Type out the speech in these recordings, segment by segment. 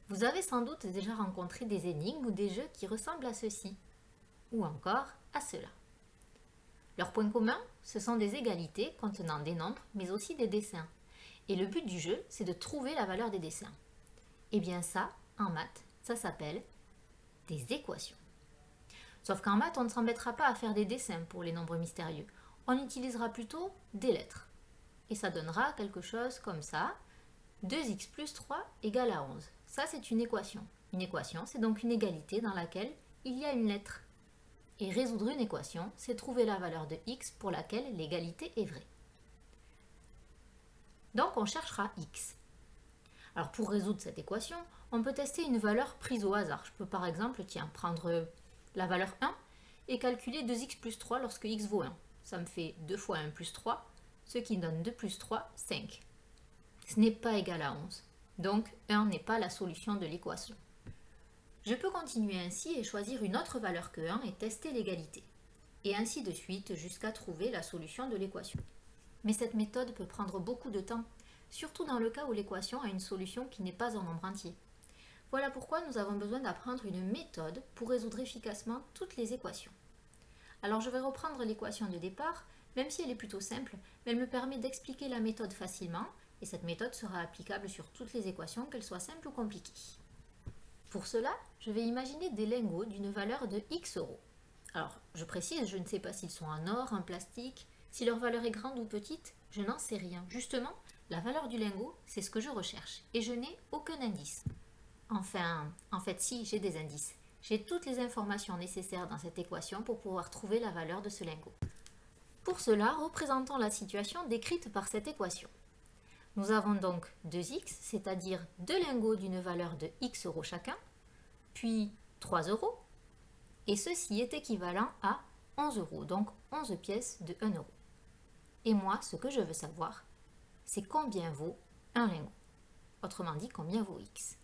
Vous avez sans doute déjà rencontré des énigmes ou des jeux qui ressemblent à ceci, ou encore à cela. Leurs points communs, ce sont des égalités contenant des nombres, mais aussi des dessins. Et le but du jeu, c'est de trouver la valeur des dessins. Et bien ça, en maths, ça s'appelle des équations. Sauf qu'en maths, on ne s'embêtera pas à faire des dessins pour les nombres mystérieux. On utilisera plutôt des lettres. Et ça donnera quelque chose comme ça. 2x plus 3 égale à 11. Ça, c'est une équation. Une équation, c'est donc une égalité dans laquelle il y a une lettre. Et résoudre une équation, c'est trouver la valeur de x pour laquelle l'égalité est vraie. Donc, on cherchera x. Alors, pour résoudre cette équation, on peut tester une valeur prise au hasard. Je peux par exemple, prendre la valeur 1 et calculer 2x plus 3 lorsque x vaut 1. Ça me fait 2 fois 1 plus 3, ce qui donne 2 plus 3, 5. Ce n'est pas égal à 11. Donc 1 n'est pas la solution de l'équation. Je peux continuer ainsi et choisir une autre valeur que 1 et tester l'égalité. Et ainsi de suite jusqu'à trouver la solution de l'équation. Mais cette méthode peut prendre beaucoup de temps, surtout dans le cas où l'équation a une solution qui n'est pas en nombre entier. Voilà pourquoi nous avons besoin d'apprendre une méthode pour résoudre efficacement toutes les équations. Alors je vais reprendre l'équation de départ, même si elle est plutôt simple, mais elle me permet d'expliquer la méthode facilement, et cette méthode sera applicable sur toutes les équations, qu'elles soient simples ou compliquées. Pour cela, je vais imaginer des lingots d'une valeur de x euros. Alors, je précise, je ne sais pas s'ils sont en or, en plastique, si leur valeur est grande ou petite, je n'en sais rien. Justement, la valeur du lingot, c'est ce que je recherche, et je n'ai aucun indice. Enfin, en fait si, j'ai des indices. J'ai toutes les informations nécessaires dans cette équation pour pouvoir trouver la valeur de ce lingot. Pour cela, représentons la situation décrite par cette équation. Nous avons donc 2x, c'est-à-dire deux lingots d'une valeur de x euros chacun, puis 3 euros, et ceci est équivalent à 11 euros, donc 11 pièces de 1 euro. Et moi, ce que je veux savoir, c'est combien vaut un lingot. Autrement dit, combien vaut x.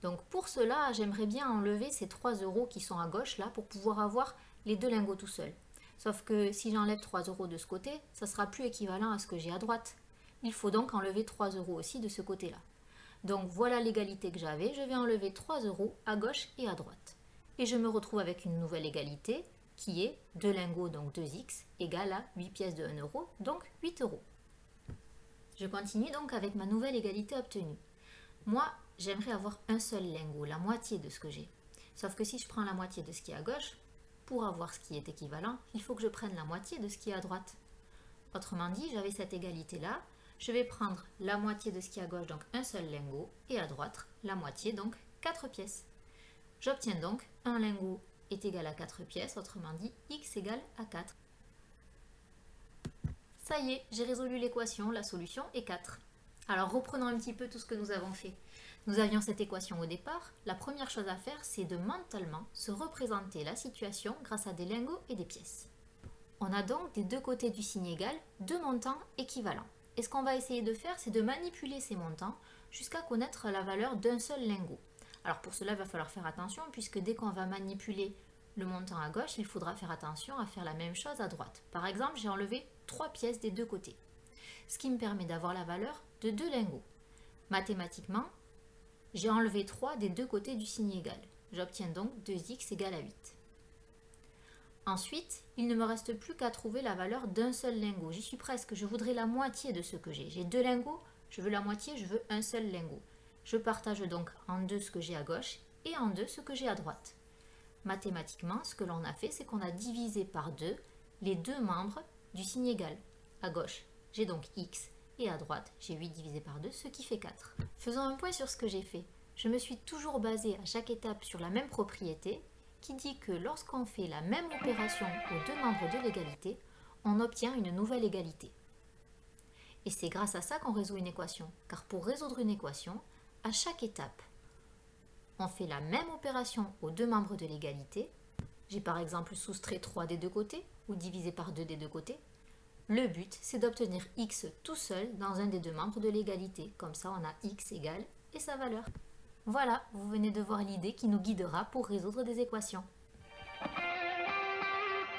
Donc pour cela, j'aimerais bien enlever ces 3 euros qui sont à gauche là pour pouvoir avoir les deux lingots tout seuls. Sauf que si j'enlève 3 euros de ce côté, ça sera plus équivalent à ce que j'ai à droite. Il faut donc enlever 3 euros aussi de ce côté-là. Donc voilà l'égalité que j'avais, je vais enlever 3 euros à gauche et à droite. Et je me retrouve avec une nouvelle égalité qui est 2 lingots, donc 2x, égale à 8 pièces de 1 euro, donc 8 euros. Je continue donc avec ma nouvelle égalité obtenue. Moi, j'aimerais avoir un seul lingot, la moitié de ce que j'ai. Sauf que si je prends la moitié de ce qui est à gauche, pour avoir ce qui est équivalent, il faut que je prenne la moitié de ce qui est à droite. Autrement dit, j'avais cette égalité-là, je vais prendre la moitié de ce qui est à gauche, donc un seul lingot, et à droite, la moitié, donc 4 pièces. J'obtiens donc un lingot est égal à 4 pièces, autrement dit, x égale à 4. Ça y est, j'ai résolu l'équation, la solution est 4. Alors reprenons un petit peu tout ce que nous avons fait. Nous avions cette équation au départ, la première chose à faire, c'est de mentalement se représenter la situation grâce à des lingots et des pièces. On a donc des deux côtés du signe égal, deux montants équivalents. Et ce qu'on va essayer de faire, c'est de manipuler ces montants jusqu'à connaître la valeur d'un seul lingot. Alors pour cela, il va falloir faire attention, puisque dès qu'on va manipuler le montant à gauche, il faudra faire attention à faire la même chose à droite. Par exemple, j'ai enlevé 3 pièces des deux côtés, ce qui me permet d'avoir la valeur de 2 lingots. Mathématiquement, j'ai enlevé 3 des deux côtés du signe égal. J'obtiens donc 2x égale à 8. Ensuite, il ne me reste plus qu'à trouver la valeur d'un seul lingot. J'y suis presque, je voudrais la moitié de ce que j'ai. J'ai 2 lingots, je veux la moitié, je veux un seul lingot. Je partage donc en 2 ce que j'ai à gauche et en 2 ce que j'ai à droite. Mathématiquement, ce que l'on a fait, c'est qu'on a divisé par 2 les deux membres du signe égal. À gauche, j'ai donc x et à droite, j'ai 8 divisé par 2, ce qui fait 4. Faisons un point sur ce que j'ai fait. Je me suis toujours basée à chaque étape sur la même propriété, qui dit que lorsqu'on fait la même opération aux deux membres de l'égalité, on obtient une nouvelle égalité. Et c'est grâce à ça qu'on résout une équation, car pour résoudre une équation, à chaque étape, on fait la même opération aux deux membres de l'égalité. J'ai par exemple soustrait 3 des deux côtés, ou divisé par 2 des deux côtés. Le but, c'est d'obtenir x tout seul dans un des deux membres de l'égalité. Comme ça, on a x égale et sa valeur. Voilà, vous venez de voir l'idée qui nous guidera pour résoudre des équations.